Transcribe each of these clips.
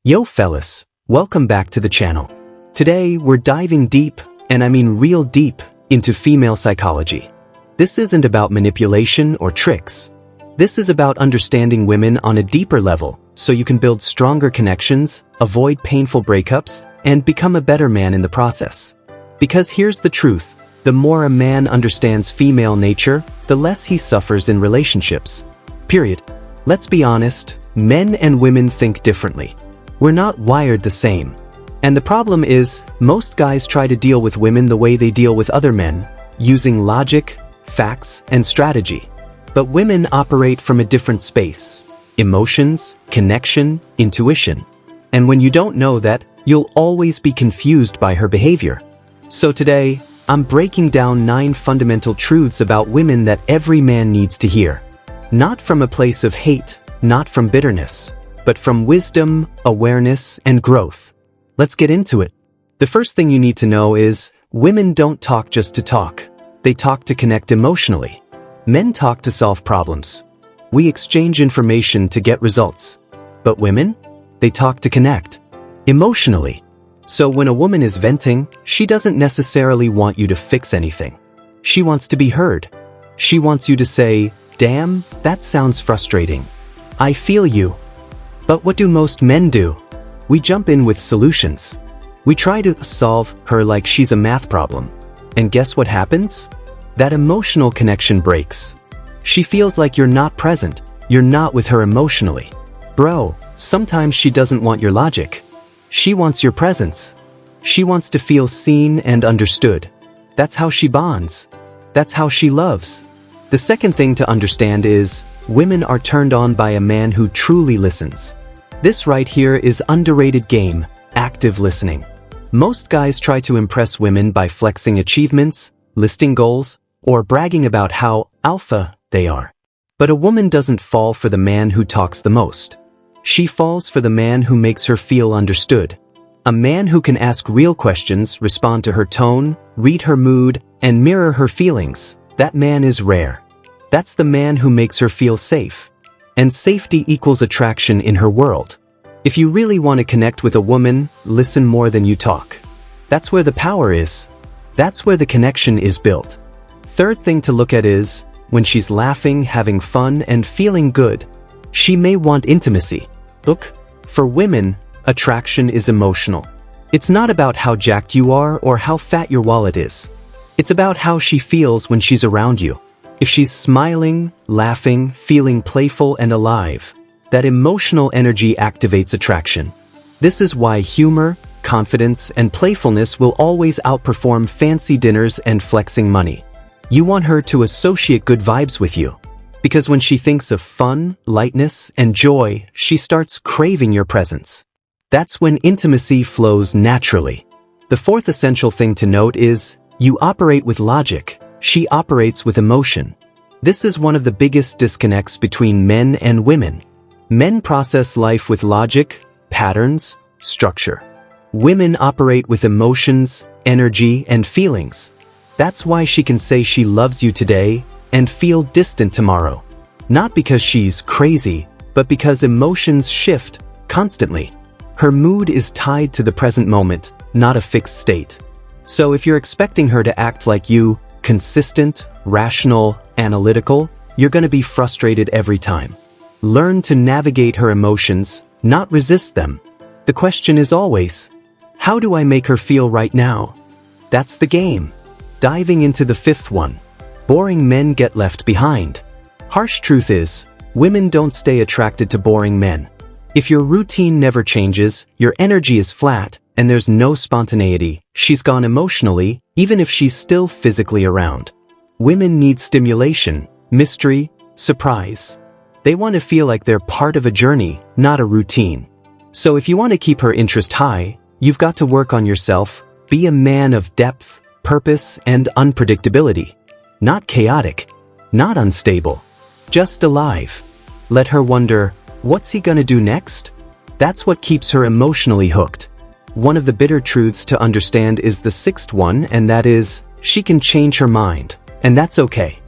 Yo fellas, welcome back to the channel. Today we're diving deep, and I mean real deep, into female psychology. This isn't about manipulation or tricks. This is about understanding women on a deeper level, so you can build stronger connections, avoid painful breakups, and become a better man in the process. Because here's the truth, the more a man understands female nature, the less he suffers in relationships. Period. Let's be honest, men and women think differently. We're not wired the same. And the problem is, most guys try to deal with women the way they deal with other men, using logic, facts, and strategy. But women operate from a different space. Emotions, connection, intuition. And when you don't know that, you'll always be confused by her behavior. So today, I'm breaking down 9 fundamental truths about women that every man needs to hear. Not from a place of hate, not from bitterness, but from wisdom, awareness, and growth. Let's get into it. The first thing you need to know is, women don't talk just to talk. They talk to connect emotionally. Men talk to solve problems. We exchange information to get results. But women? They talk to connect. Emotionally. So when a woman is venting, she doesn't necessarily want you to fix anything. She wants to be heard. She wants you to say, "Damn, that sounds frustrating. I feel you." But what do most men do? We jump in with solutions. We try to solve her like she's a math problem. And guess what happens? That emotional connection breaks. She feels like you're not present. You're not with her emotionally. Bro, sometimes she doesn't want your logic. She wants your presence. She wants to feel seen and understood. That's how she bonds. That's how she loves. The second thing to understand is, women are turned on by a man who truly listens. This right here is underrated game, active listening. Most guys try to impress women by flexing achievements, listing goals, or bragging about how alpha they are. But a woman doesn't fall for the man who talks the most. She falls for the man who makes her feel understood. A man who can ask real questions, respond to her tone, read her mood, and mirror her feelings. That man is rare. That's the man who makes her feel safe. And safety equals attraction in her world. If you really want to connect with a woman, listen more than you talk. That's where the power is. That's where the connection is built. Third thing to look at is, when she's laughing, having fun, and feeling good, she may want intimacy. Look, for women, attraction is emotional. It's not about how jacked you are or how fat your wallet is. It's about how she feels when she's around you. If she's smiling, laughing, feeling playful and alive, that emotional energy activates attraction. This is why humor, confidence, and playfulness will always outperform fancy dinners and flexing money. You want her to associate good vibes with you. Because when she thinks of fun, lightness, and joy, she starts craving your presence. That's when intimacy flows naturally. The fourth essential thing to note is, you operate with logic. She operates with emotion. This is one of the biggest disconnects between men and women. Men process life with logic, patterns, structure. Women operate with emotions, energy, and feelings. That's why she can say she loves you today and feel distant tomorrow. Not because she's crazy, but because emotions shift constantly. Her mood is tied to the present moment, not a fixed state. So if you're expecting her to act like you, consistent, rational, analytical, you're going to be frustrated every time. Learn to navigate her emotions, not resist them. The question is always, how do I make her feel right now? That's the game. Diving into the fifth one. Boring men get left behind. Harsh truth is, women don't stay attracted to boring men. If your routine never changes, your energy is flat, and there's no spontaneity, she's gone emotionally, even if she's still physically around. Women need stimulation, mystery, surprise. They want to feel like they're part of a journey, not a routine. So if you want to keep her interest high, you've got to work on yourself, be a man of depth, purpose, and unpredictability. Not chaotic, not unstable, just alive. Let her wonder, what's he gonna do next? That's what keeps her emotionally hooked. One of the bitter truths to understand is the sixth one, and that is, she can change her mind, and that's okay.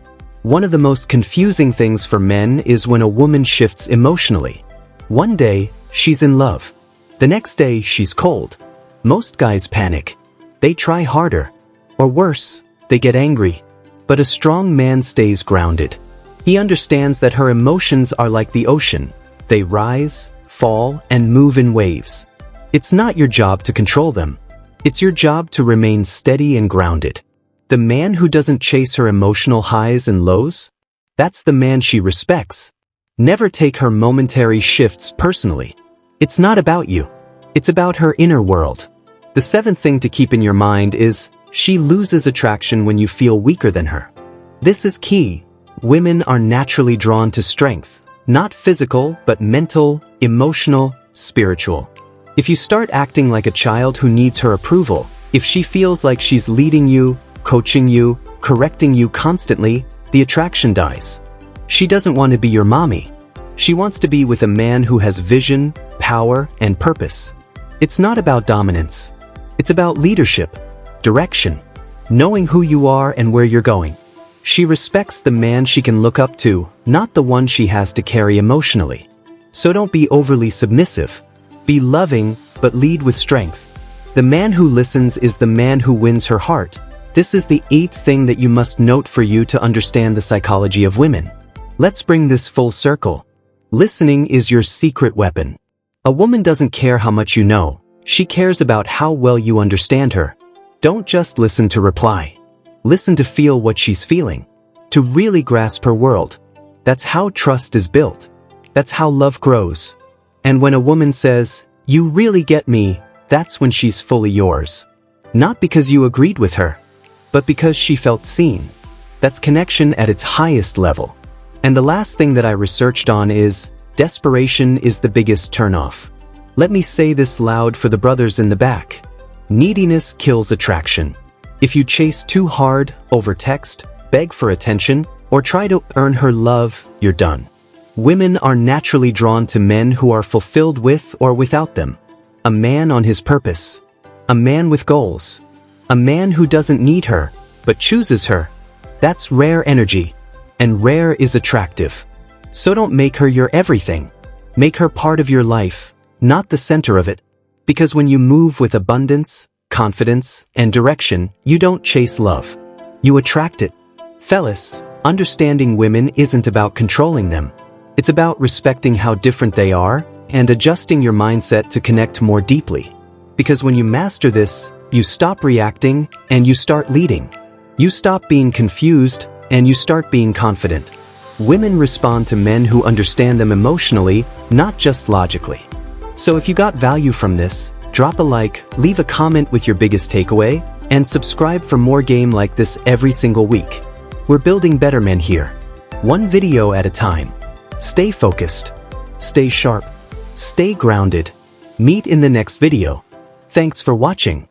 One of the most confusing things for men is when a woman shifts emotionally. One day, she's in love. The next day, she's cold. Most guys panic. They try harder. Or worse, they get angry. But a strong man stays grounded. He understands that her emotions are like the ocean. They rise, fall, and move in waves. It's not your job to control them. It's your job to remain steady and grounded. The man who doesn't chase her emotional highs and lows? That's the man she respects. Never take her momentary shifts personally. It's not about you. It's about her inner world. The seventh thing to keep in your mind is, she loses attraction when you feel weaker than her. This is key. Women are naturally drawn to strength. Not physical, but mental, emotional, spiritual. If you start acting like a child who needs her approval, if she feels like she's leading you, coaching you, correcting you constantly, the attraction dies. She doesn't want to be your mommy. She wants to be with a man who has vision, power, and purpose. It's not about dominance. It's about leadership, direction, knowing who you are and where you're going. She respects the man she can look up to, not the one she has to carry emotionally. So don't be overly submissive. Be loving, but lead with strength. The man who listens is the man who wins her heart. This is the eighth thing that you must note for you to understand the psychology of women. Let's bring this full circle. Listening is your secret weapon. A woman doesn't care how much you know. She cares about how well you understand her. Don't just listen to reply. Listen to feel what she's feeling. To really grasp her world. That's how trust is built. That's how love grows. And when a woman says, "You really get me," that's when she's fully yours. Not because you agreed with her, but because she felt seen. That's connection at its highest level. And the last thing that I researched on is, desperation is the biggest turnoff. Let me say this loud for the brothers in the back. Neediness kills attraction. If you chase too hard, overtext, beg for attention, or try to earn her love, you're done. Women are naturally drawn to men who are fulfilled with or without them. A man on his purpose. A man with goals. A man who doesn't need her, but chooses her. That's rare energy. And rare is attractive. So don't make her your everything. Make her part of your life, not the center of it. Because when you move with abundance, confidence, and direction, you don't chase love. You attract it. Fellas, understanding women isn't about controlling them. It's about respecting how different they are and adjusting your mindset to connect more deeply. Because when you master this, you stop reacting and you start leading. You stop being confused and you start being confident. Women respond to men who understand them emotionally, not just logically. So if you got value from this, drop a like, leave a comment with your biggest takeaway, and subscribe for more game like this every single week. We're building better men here. One video at a time. Stay focused. Stay sharp. Stay grounded. Meet in the next video. Thanks for watching.